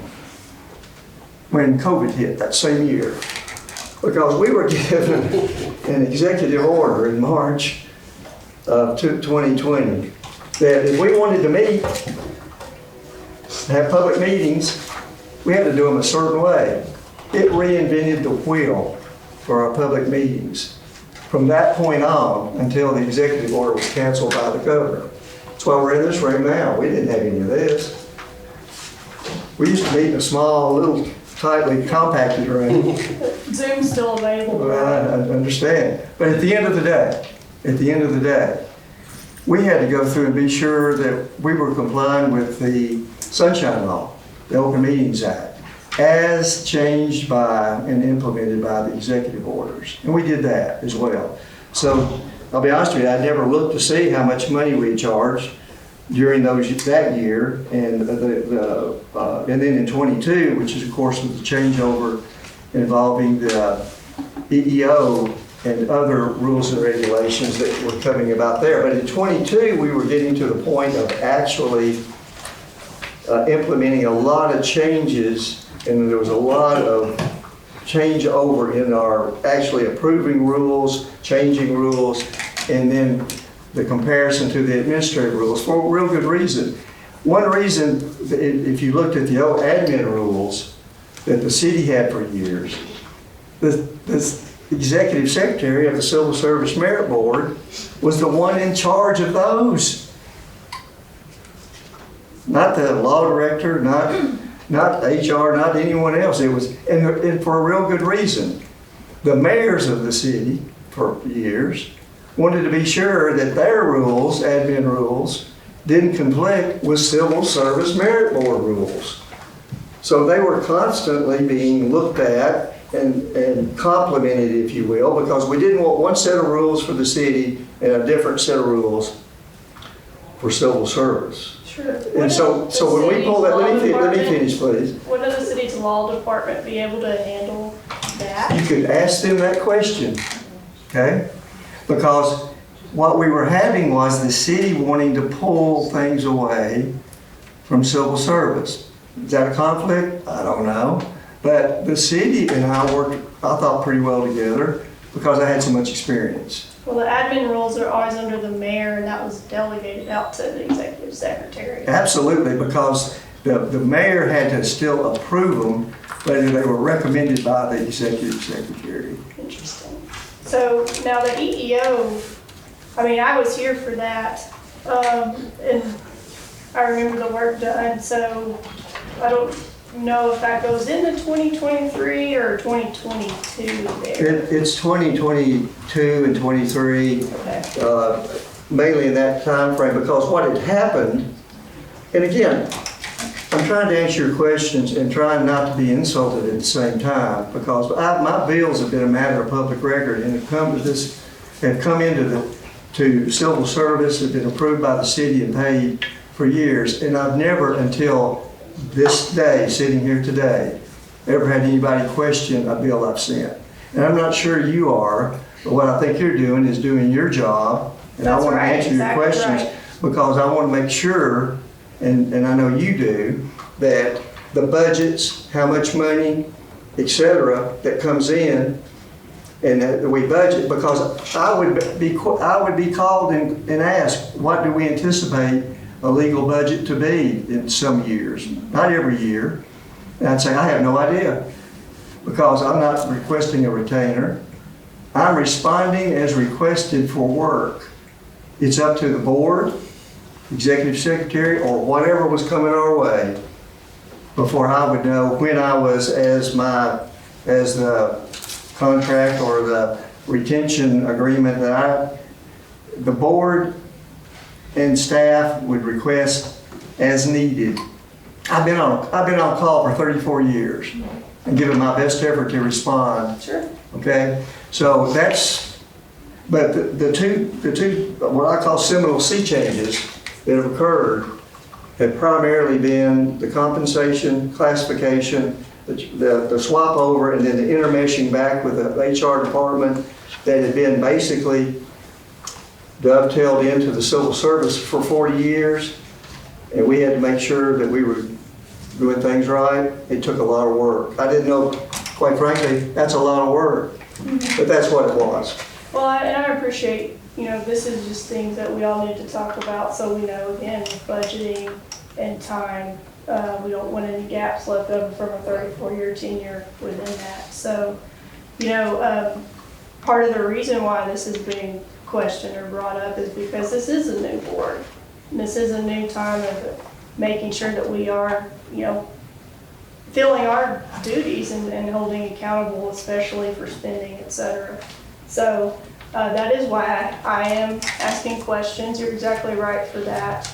when COVID hit that same year. Because we were given an executive order in March of 2020 that if we wanted to meet, have public meetings, we had to do them a certain way. It reinvented the wheel for our public meetings from that point on until the executive order was canceled by the governor. That's why we're in this room now. We didn't have any of this. We used to meet in a small, little, tightly compacted room. Zoom's still available. Well, I understand. But at the end of the day, we had to go through and be sure that we were complying with the Sunshine Law, the Open Meetings Act, as changed by and implemented by the executive orders. And we did that as well. So I'll be honest with you, I never looked to see how much money we charged during that year, and and then in 22, which is of course with the changeover involving the EEO and other rules and regulations that were coming about there. But in 22, we were getting to the point of actually implementing a lot of changes, and there was a lot of changeover in our actually approving rules, changing rules, and then the comparison to the administrative rules for a real good reason. One reason, if you looked at the old admin rules that the city had for years, the executive secretary of the Civil Service Merit Board was the one in charge of those. Not the law director, not HR, not anyone else. It was, and for a real good reason. The mayors of the city for years wanted to be sure that their rules, admin rules, didn't conflict with Civil Service Merit Board rules. So they were constantly being looked at and complimented, if you will, because we didn't want one set of rules for the city and a different set of rules for civil service. Sure. And so when we pull that, let me finish, please. Would the city's law department be able to handle that? You could ask them that question, okay? Because what we were having was the city wanting to pull things away from civil service. Is that a conflict? I don't know. But the city and I worked, I thought, pretty well together because I had so much experience. Well, the admin rules are always under the mayor, and that was delegated out to the executive secretary. Absolutely, because the mayor had to still approve them, but they were recommended by the executive secretary. Interesting. So now the EEO, I mean, I was here for that, and I remember the work done, so I don't know if that goes into 2023 or 2022 there. It's 2022 and 23, Okay. mainly in that time frame, because what had happened, and again, I'm trying to answer your questions and trying not to be insulted at the same time, because my bills have been a matter of public record and have come into civil service, have been approved by the city and paid for years, and I've never until this day, sitting here today, ever had anybody question a bill I've sent. And I'm not sure you are, but what I think you're doing is doing your job, and That's I want right, to answer exactly your questions right. because I want to make sure, and I know you do, that the budgets, how much money, et cetera, that comes in, and that we budget, because I would be called and asked, what do we anticipate a legal budget to be in some years? Not every year. And I'd say, I have no idea, because I'm not requesting a retainer. I'm responding as requested for work. It's up to the board, executive secretary, or whatever was coming our way before I would know when I was, as the contract or the retention agreement that the board and staff would request as needed. I've been on call for 34 years and given my best effort to respond. Sure. Okay, so that's, but the two, what I call seminal sea changes that have occurred have primarily been the compensation, classification, the swap over, and then the intermeshing back with the HR department that had been basically dovetailed into the civil service for 40 years. And we had to make sure that we were doing things right. It took a lot of work. I didn't know, quite frankly, that's a lot of work, but that's what it was. Well, and I appreciate, this is just things that we all need to talk about, so we know, again, with budgeting and time, we don't want any gaps left over from a 34-year tenure within that. So, part of the reason why this is being questioned or brought up is because this is a new board. And this is a new time of making sure that we are, filling our duties and holding accountable, especially for spending, et cetera. So that is why I am asking questions. You're exactly right for that.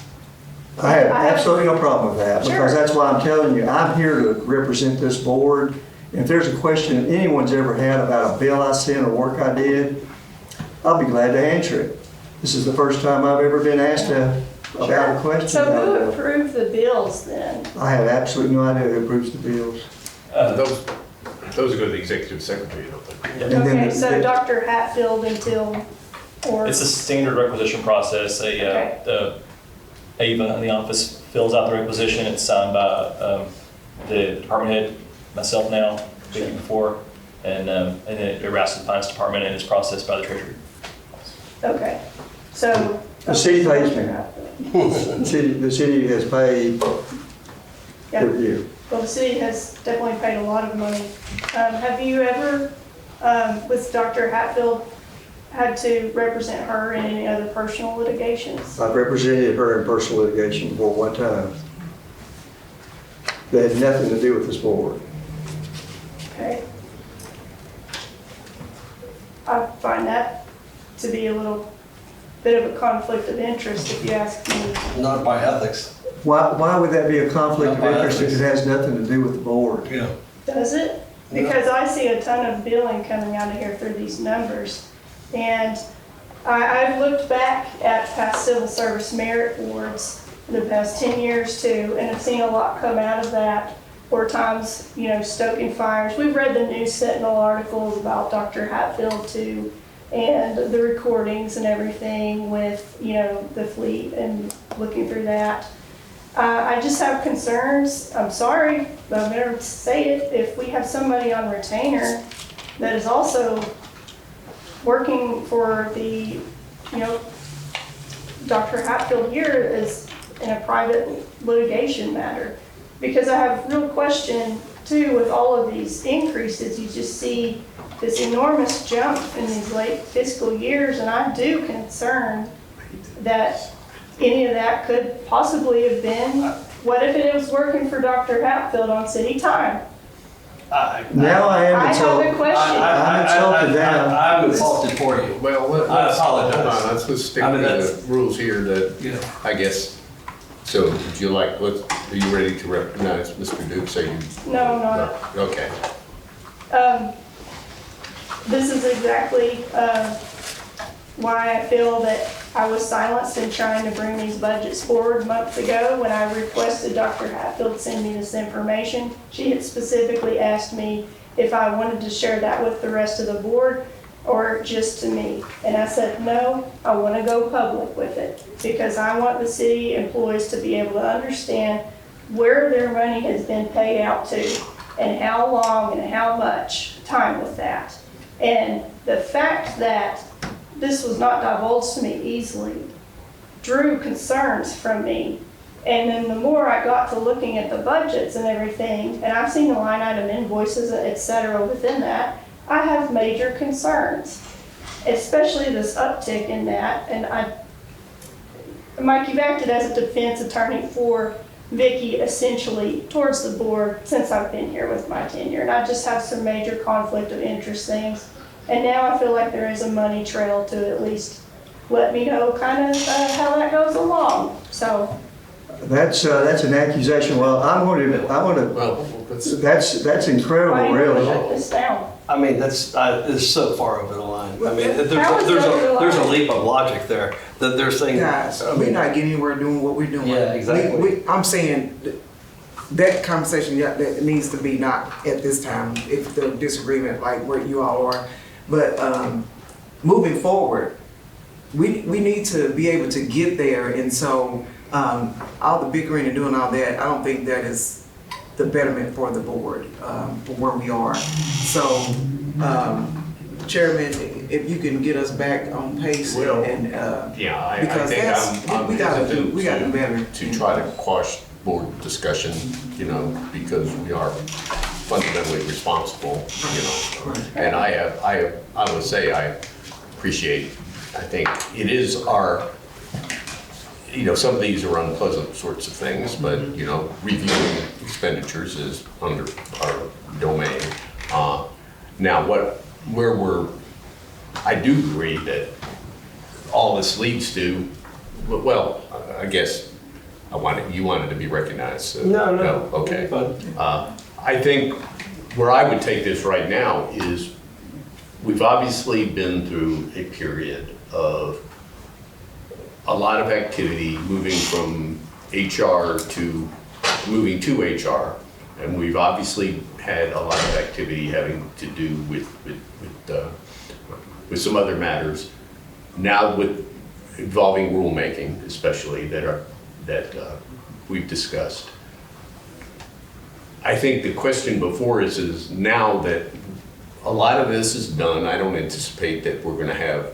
I have absolutely no problem with that, Sure. because that's why I'm telling you, I'm here to represent this board. If there's a question anyone's ever had about a bill I sent or work I did, I'll be glad to answer it. This is the first time I've ever been asked about a question. So about who a bill. approved the bills then? I have absolutely no idea who approves the bills. Those go to the executive secretary, don't they? Yeah. And then Okay, the- so Dr. Hatfield or? It's a standard requisition process. Okay. The Ava in the office fills out the requisition. It's signed by the department head, myself now, Vicky before, and then it routes to the finance department and is processed by the treasury. Okay, so. The city pays me. Dr. Hatfield. The city has paid Yeah. for you. Well, the city has definitely paid a lot of money. Have you ever, with Dr. Hatfield, had to represent her in any other personal litigations? I've represented her in personal litigation before one time. That had nothing to do with this board. Okay. I find that to be a little bit of a conflict of interest, if you ask me. Not by ethics. Why would that be a conflict of Not by interest if ethics. it has nothing to do with the board? Yeah. Does it? Because I see a ton of billing coming out of here through these numbers. And I've looked back at past civil service merit boards in the past 10 years too, and I've seen a lot come out of that, or times, stoking fires. We've read the News Sentinel articles about Dr. Hatfield too, and the recordings and everything with, the fleet and looking through that. I just have concerns. I'm sorry, but I'm going to say it. If we have somebody on retainer that is also working for the, Dr. Hatfield here is in a private litigation matter. Because I have real question too with all of these increases. You just see this enormous jump in these late fiscal years, and I do concern that any of that could possibly have been, what if it was working for Dr. Hatfield on city time? Now I am I insulted. have a question. I'm insulted now. I'm insulted for you. Well, I apologize. Hold on, let's stick I to mean, the that's- rules here that, Yeah. I guess, so would you like, are you ready to recognize Mr. Duke? Say you. No, I'm not. Okay. This is exactly why I feel that I was silenced in trying to bring these budgets forward months ago when I requested Dr. Hatfield send me this information. She had specifically asked me if I wanted to share that with the rest of the board or just to me. And I said, no, I want to go public with it because I want the city employees to be able to understand where their money has been paid out to and how long and how much time with that. And the fact that this was not divulged to me easily drew concerns from me. And then the more I got to looking at the budgets and everything, and I've seen the line item invoices, et cetera, within that, I have major concerns, especially this uptick in that. And Mike, you've acted as a defense attorney for Vicky essentially towards the board since I've been here with my tenure. And I just have some major conflict of interest things. And now I feel like there is a money trail to at least let me know kind of how that goes along. So, That's an accusation. Well, I want to, Well, that's incredible, why do you really. shut this down? I mean, it's so far over the line. I mean, How is it over the there's a line? leap of logic there, that they're saying. Guys, I we're mean, not getting anywhere doing what we're doing. Yeah, exactly. I'm saying that conversation that needs to be not at this time, if the disagreement like where you all are. But moving forward, we need to be able to get there. And so all the bickering and doing all that, I don't think that is the betterment for the board, for where we are. So, Chairman, if you can get us back on pace Well, and, yeah, I because think that's, I'm we gotta do hesitant better. to try to quash board discussion, you know, because we are fundamentally responsible, you know. And I would say I appreciate, I think it is our, you know, some of these are unpleasant sorts of things, but, you know, reviewing expenditures is under our domain. Now, I do agree that all this leads to, well, I guess you wanted to be recognized. So, No, okay. fine. I think where I would take this right now is we've obviously been through a period of a lot of activity moving from HR to moving to HR. And we've obviously had a lot of activity having to do with some other matters. Now with involving rulemaking, especially that we've discussed. I think the question before us is now that a lot of this is done, I don't anticipate that we're gonna have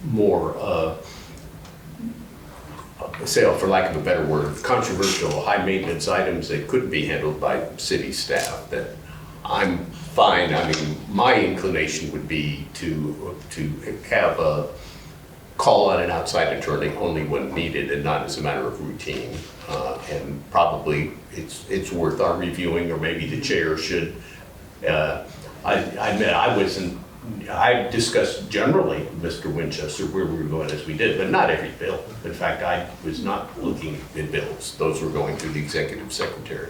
more, say, for lack of a better word, controversial, high maintenance items that couldn't be handled by city staff, that I'm fine. I mean, my inclination would be to have a call on an outside attorney only when needed and not as a matter of routine. And probably it's worth our reviewing, or maybe the chair should. I admit I discussed generally with Mr. Winchester where we were going as we did, but not every bill. In fact, I was not looking at bills. Those were going through the executive secretary.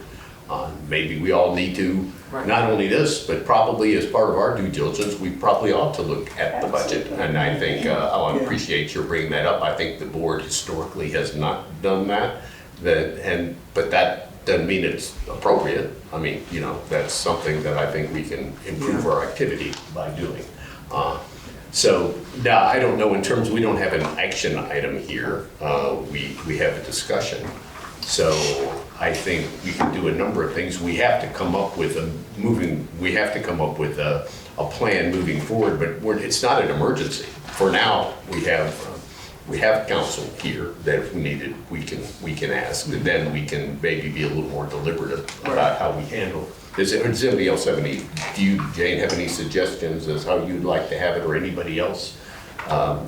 Maybe we all need to, not only this, but probably as part of our due diligence, we probably ought to look at the budget. And I think, I appreciate your bringing that up. I think the board historically has not done that. But that doesn't mean it's appropriate. I mean, you know, that's something that I think we can improve our activity by doing. So now I don't know in terms, we don't have an action item here. We have a discussion. So I think we can do a number of things. We have to come up with a plan moving forward, but it's not an emergency. For now, we have counsel here that if we needed, we can ask, and then we can maybe be a little more deliberative about how we handle. Does anybody else have any, do you, Jane, have any suggestions as how you'd like to have it, or anybody else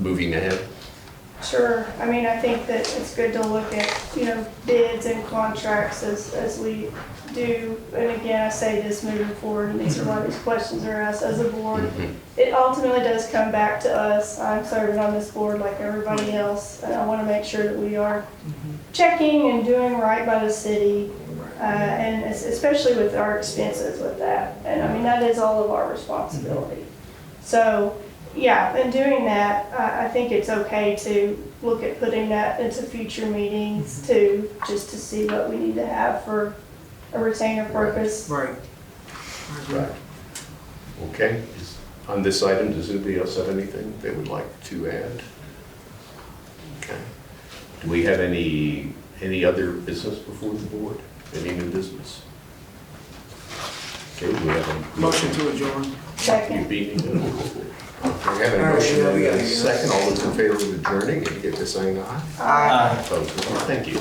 moving ahead? Sure. I mean, I think that it's good to look at, you know, bids and contracts as we do. And again, I say this moving forward, and these are why these questions are asked as a board. It ultimately does come back to us. I'm serving on this board like everybody else, and I want to make sure that we are checking and doing right by the city, and especially with our expenses with that. And I mean, that is all of our responsibility. So, yeah, in doing that, I think it's okay to look at putting that into future meetings just to see what we need to have for a retainer purpose. Right. Right. Okay. On this item, does anybody else have anything they would like to add? Okay. Do we have any other business before the board? Any new business? Okay, we have a Motion to adjourn. Second. We have a motion and a second. All those in favor of adjourning, indicate by saying aye. Aye. Opposed? Thank you.